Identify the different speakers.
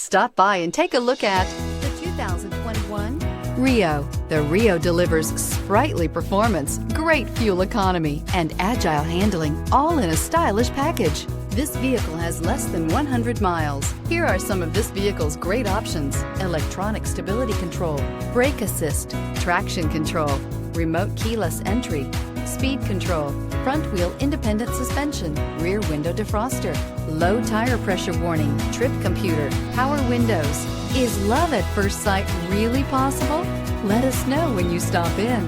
Speaker 1: Stop by and take a look at the 2021 Rio. The Rio delivers sprightly performance, great fuel economy, and agile handling, all in a stylish package. This vehicle has less than 100 miles. Here are some of this vehicle's great options: electronic stability control, brake assist, traction control, remote keyless entry, speed control, front wheel independent suspension, rear window defroster, low tire pressure warning, trip computer, power windows. Is love at first sight really possible? Let us know when you stop in.